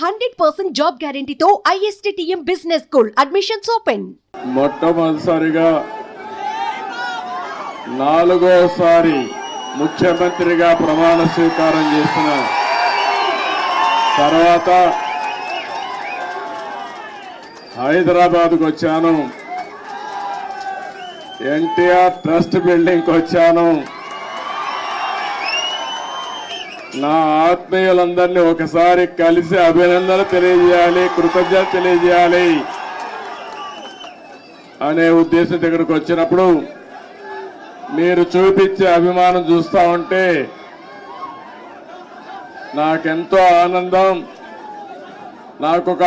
100% job గ్యారెంటీతో ISTTM business school admissions open. మొట్టమొదటిసారిగా నాలుగోసారి ముఖ్యమంత్రిగా ప్రమాణ స్వీకారం చేసిన తర్వాత హైదరాబాద్కు వచ్చాను. ఎన్టీఆర్ ట్రస్ట్ బిల్డింగ్కి వచ్చాను. నా ఆత్మీయులందరినీ ఒకసారి కలిసి అభినందనలు తెలియజేయాలి, కృతజ్ఞత తెలియజేయాలి అనే ఉద్దేశంతో ఇక్కడికి వచ్చినప్పుడు మీరు చూపించే అభిమానం చూస్తా ఉంటే నాకెంతో ఆనందం, నాకొక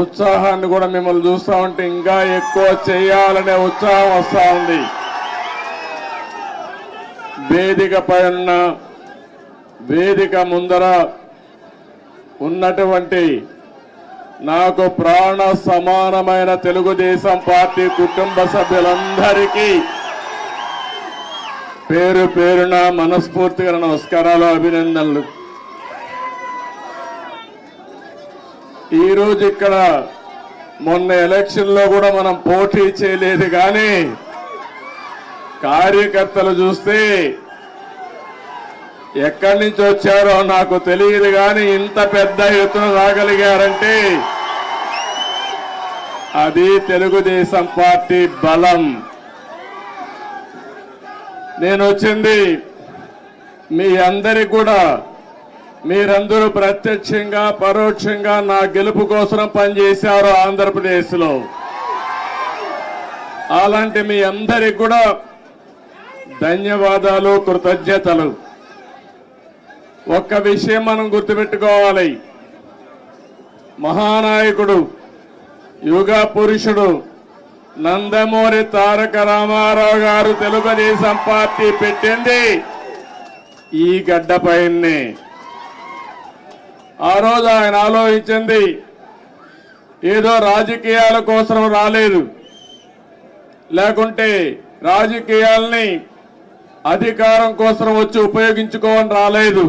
ఉత్సాహాన్ని కూడా మిమ్మల్ని చూస్తా ఉంటే ఇంకా ఎక్కువ చేయాలనే ఉత్సాహం వస్తా ఉంది. వేదిక పైన వేదిక ముందర ఉన్నటువంటి నాకు ప్రాణ సమానమైన తెలుగుదేశం పార్టీ కుటుంబ సభ్యులందరికీ పేరు పేరున మనస్ఫూర్తిగా నమస్కారాలు, అభినందనలు. ఈరోజు ఇక్కడ మొన్న ఎలక్షన్ లో కూడా మనం పోటీ చేయలేదు, కానీ కార్యకర్తలు చూస్తే ఎక్కడి నుంచి వచ్చారో నాకు తెలియదు, కానీ ఇంత పెద్ద ఎత్తున రాగలిగారంటే అది తెలుగుదేశం పార్టీ బలం. నేను వచ్చింది మీ అందరికి కూడా, మీరందరూ ప్రత్యక్షంగా పరోక్షంగా నా గెలుపు కోసం పనిచేశారు ఆంధ్రప్రదేశ్లో. అలాంటి మీ అందరికి కూడా ధన్యవాదాలు, కృతజ్ఞతలు. ఒక్క విషయం మనం గుర్తుపెట్టుకోవాలి, మహానాయకుడు యుగ పురుషుడు నందమూరి తారక రామారావు గారు తెలుగుదేశం పార్టీ పెట్టింది ఈ గడ్డపైనే. ఆ రోజు ఆయన ఆలోచించింది ఏదో రాజకీయాల కోసం రాలేదు, లేకుంటే రాజకీయాల్ని అధికారం కోసం వచ్చి ఉపయోగించుకోవని రాలేదు.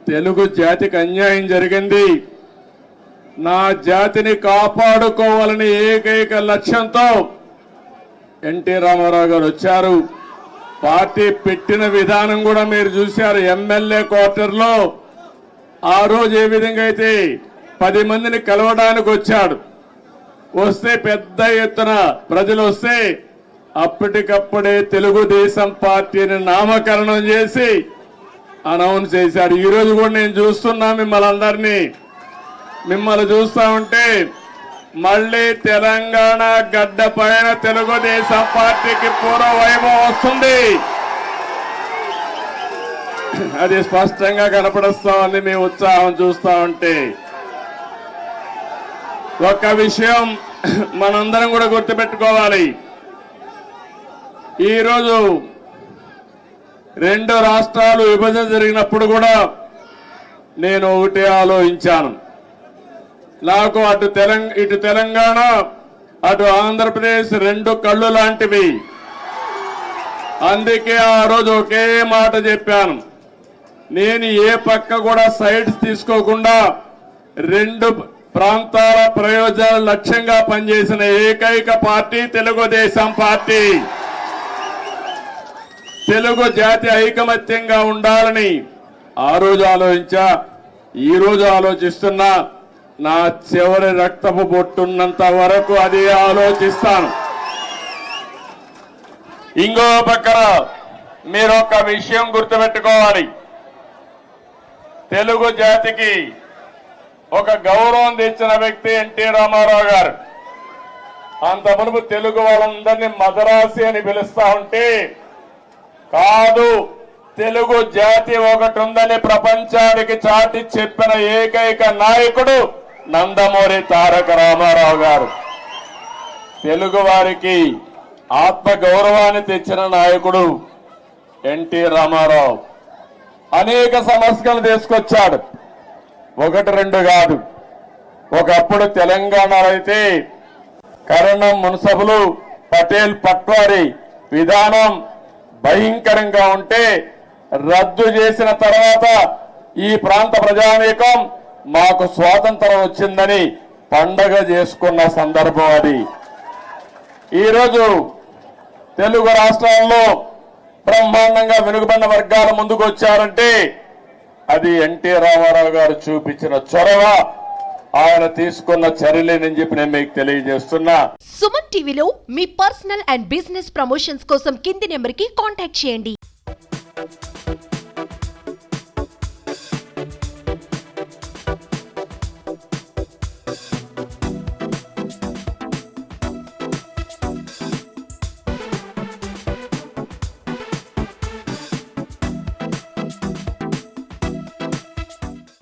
తెలుగు జాతికి అన్యాయం జరిగింది, నా జాతిని కాపాడుకోవాలని ఏకైక లక్ష్యంతో ఎన్టీ రామారావు గారు వచ్చారు. పార్టీ పెట్టిన విధానం కూడా మీరు చూశారు. ఎమ్మెల్యే క్వార్టర్లో ఆ రోజు ఏ విధంగా అయితే 10 మందిని కలవడానికి వచ్చాడు, వస్తే పెద్ద ఎత్తున ప్రజలు వస్తే అప్పటికప్పుడే తెలుగుదేశం పార్టీని నామకరణం చేసి అనౌన్స్ చేశాడు. ఈ రోజు కూడా నేను చూస్తున్నా మిమ్మల్ని అందరినీ, మిమ్మల్ని చూస్తా ఉంటే మళ్ళీ తెలంగాణ గడ్డ పైన తెలుగుదేశం పార్టీకి పూర్వ వైభవం వస్తుంది. అది స్పష్టంగా కనపడుస్తా ఉంది మీ ఉత్సాహం చూస్తా ఉంటే. ఒక్క విషయం మనందరం కూడా గుర్తుపెట్టుకోవాలి, ఈరోజు 2 రాష్ట్రాలు విభజన జరిగినప్పుడు కూడా నేను ఒకటే ఆలోచించాను, నాకు ఇటు తెలంగాణ అటు ఆంధ్రప్రదేశ్ 2 కళ్ళు లాంటివి. అందుకే ఆ రోజు ఒకే మాట చెప్పాను, నేను ఏ పక్క కూడా సైడ్స్ తీసుకోకుండా 2 ప్రాంతాల ప్రయోజనాల లక్ష్యంగా పనిచేసిన ఏకైక పార్టీ తెలుగుదేశం పార్టీ. తెలుగు జాతి ఐకమత్యంగా ఉండాలని ఆ రోజు ఆలోచించా, ఈ రోజు ఆలోచిస్తున్నా. నా చివరి రక్తపు బొట్టున్నంత వరకు అదే ఆలోచిస్తాను. ఇంకో పక్కన మీరు ఒక విషయం గుర్తుపెట్టుకోవాలి, తెలుగు జాతికి ఒక గౌరవం తెచ్చిన వ్యక్తి ఎన్టీ రామారావు గారు. అంత మునుపు తెలుగు వాళ్ళందరినీ మదరాసి అని పిలుస్తా ఉంటే, కాదు తెలుగు జాతి ఒకటి ఉందని ప్రపంచానికి చాటి చెప్పిన ఏకైక నాయకుడు నందమూరి తారక రామారావు గారు. తెలుగు వారికి ఆత్మ గౌరవాన్ని తెచ్చిన నాయకుడు ఎన్టీ రామారావు. అనేక సమస్యలు తీసుకొచ్చాడు, 1-2 కాదు. ఒకప్పుడు తెలంగాణలో అయితే కరణం మున్సబులు పటేల్ పట్వారీ విధానం భయంకరంగా ఉంటే రద్దు చేసిన తర్వాత ఈ ప్రాంత ప్రజానీకం మాకు స్వాతంత్రం వచ్చిందని పండగ చేసుకున్న సందర్భం అది. ఈరోజు తెలుగు రాష్ట్రాల్లో బ్రహ్మాండంగా వెనుకబడిన వర్గాల ముందుకు వచ్చారంటే అది ఎన్టీ రామారావు గారు చూపించిన చొరవ, ఆయన తీసుకున్న చర్యలేనని చెప్పి నేను మీకు తెలియజేస్తున్నా. సుమన్ టీవీలో మీ పర్సనల్ అండ్ బిజినెస్ ప్రమోషన్స్ కోసం కింది నెంబర్కి కాంటాక్ట్ చేయండి.